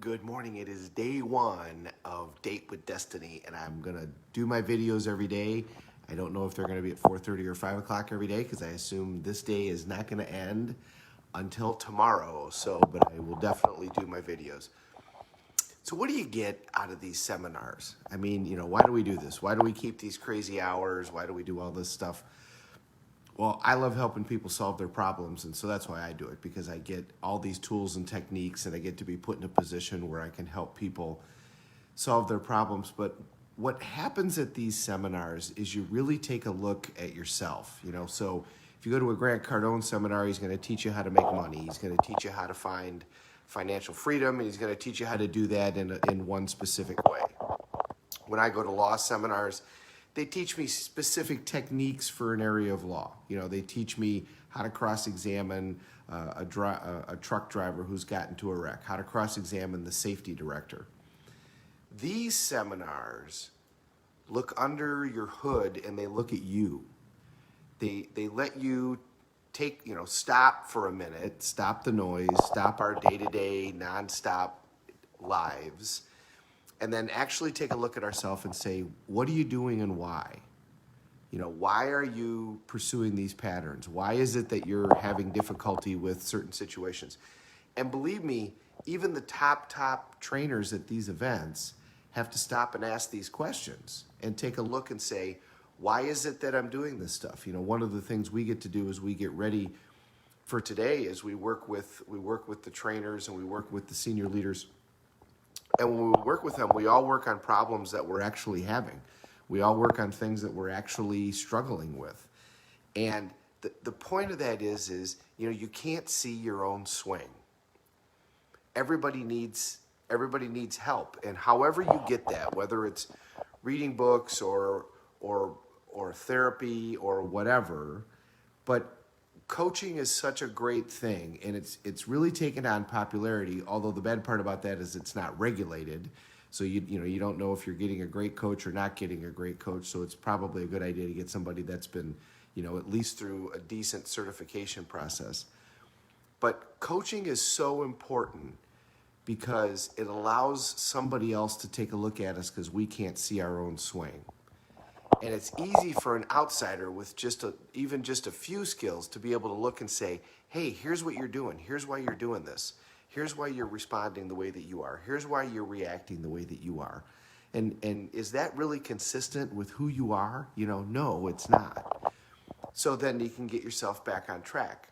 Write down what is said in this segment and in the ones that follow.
Good morning. It is day one of Date with Destiny, and I'm going to do my videos every day. I don't know if they're going to be at 4:30 or 5 o'clock every day because I assume this day is not going to end until tomorrow. But I will definitely do my videos. So what do you get out of these seminars? I mean, why do we do this? Why do we keep these crazy hours? Why do we do all this stuff? Well, I love helping people solve their problems, and so that's why I do it, because I get all these tools and techniques, and I get to be put in a position where I can help people solve their problems. But what happens at these seminars is you really take a look at yourself. So if you go to a Grant Cardone seminar, he's going to teach you how to make money. He's going to teach you how to find financial freedom, and he's going to teach you how to do that in one specific way. When I go to law seminars, they teach me specific techniques for an area of law. They teach me how to cross-examine a truck driver who's gotten into a wreck, how to cross-examine the safety director. These seminars look under your hood and they look at you. They let you stop for a minute, stop the noise, stop our day-to-day nonstop lives, and then actually take a look at ourselves and say, what are you doing and why? Why are you pursuing these patterns? Why is it that you're having difficulty with certain situations? And believe me, even the top trainers at these events have to stop and ask these questions and take a look and say, why is it that I'm doing this stuff? One of the things we get to do as we get ready for today is we work with the trainers and we work with the senior leaders. And when we work with them, we all work on problems that we're actually having. We all work on things that we're actually struggling with. And the point of that is you can't see your own swing. Everybody needs help. And however you get that, whether it's reading books or therapy or whatever, but coaching is such a great thing, and it's really taken on popularity, although the bad part about that is it's not regulated. So you don't know if you're getting a great coach or not getting a great coach, so it's probably a good idea to get somebody that's been, at least through a decent certification process. But coaching is so important because it allows somebody else to take a look at us because we can't see our own swing. And it's easy for an outsider with even just a few skills to be able to look and say, hey, here's what you're doing. Here's why you're doing this. Here's why you're responding the way that you are. Here's why you're reacting the way that you are. And is that really consistent with who you are? No, it's not. So then you can get yourself back on track.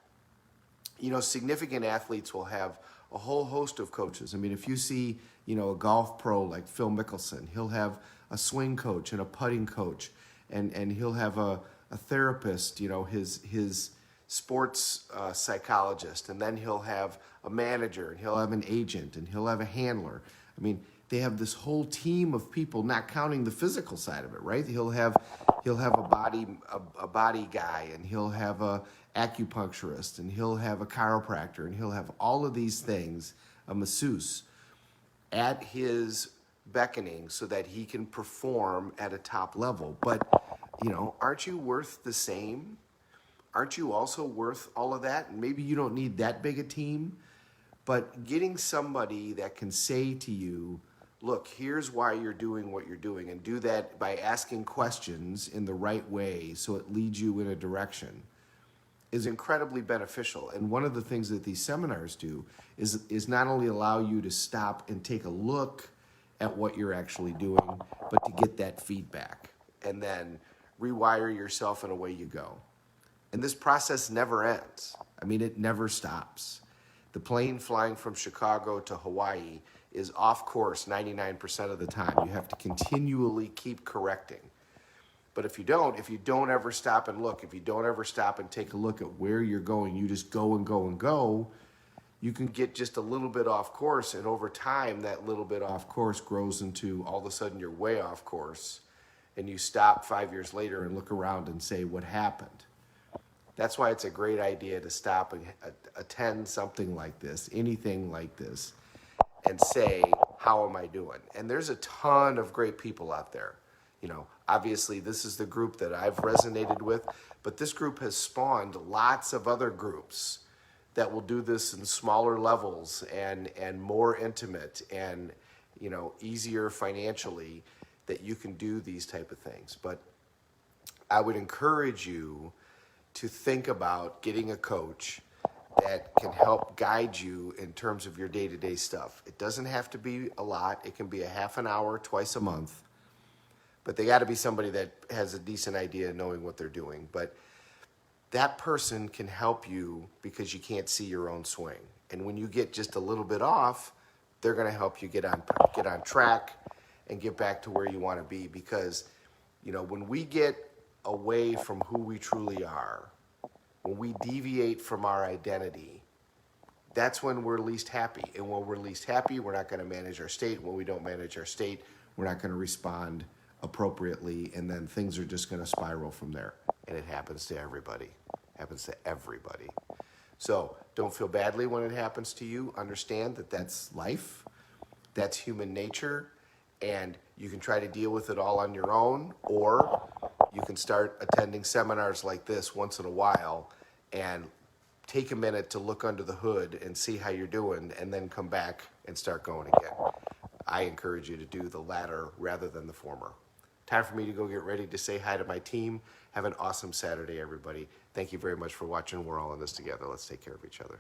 Significant athletes will have a whole host of coaches. I mean, if you see, a golf pro like Phil Mickelson, he'll have a swing coach and a putting coach, and he'll have a therapist, his sports psychologist, and then he'll have a manager, and he'll have an agent, and he'll have a handler. I mean, they have this whole team of people, not counting the physical side of it, right? He'll have a body guy, and he'll have a acupuncturist, and he'll have a chiropractor, and he'll have all of these things, a masseuse, at his beckoning so that he can perform at a top level. But, aren't you worth the same? Aren't you also worth all of that? And maybe you don't need that big a team, but getting somebody that can say to you, look, here's why you're doing what you're doing, and do that by asking questions in the right way so it leads you in a direction, is incredibly beneficial. And one of the things that these seminars do is not only allow you to stop and take a look at what you're actually doing, but to get that feedback and then rewire yourself, and away you go. And this process never ends. I mean, it never stops. The plane flying from Chicago to Hawaii is off course 99% of the time. You have to continually keep correcting. But if you don't ever stop and look, if you don't ever stop and take a look at where you're going, you just go and go and go, you can get just a little bit off course, and over time, that little bit off course grows into all of a sudden you're way off course, and you stop 5 years later and look around and say, what happened? That's why it's a great idea to stop and attend something like this, anything like this, and say, how am I doing? And there's a ton of great people out there. Obviously this is the group that I've resonated with, but this group has spawned lots of other groups that will do this in smaller levels and more intimate and, you know, easier financially, that you can do these type of things. But I would encourage you to think about getting a coach that can help guide you in terms of your day-to-day stuff. It doesn't have to be a lot. It can be a half an hour twice a month. But they got to be somebody that has a decent idea of knowing what they're doing. But that person can help you because you can't see your own swing. And when you get just a little bit off, they're going to help you get on track and get back to where you want to be. Because, you know, when we get away from who we truly are, when we deviate from our identity, that's when we're least happy. And when we're least happy, we're not going to manage our state. When we don't manage our state, we're not going to respond appropriately, and then things are just going to spiral from there. And it happens to everybody. Happens to everybody. So don't feel badly when it happens to you. Understand that that's life. That's human nature. And you can try to deal with it all on your own, or you can start attending seminars like this once in a while and take a minute to look under the hood and see how you're doing, and then come back and start going again. I encourage you to do the latter rather than the former. Time for me to go get ready to say hi to my team. Have an awesome Saturday, everybody. Thank you very much for watching. We're all in this together. Let's take care of each other.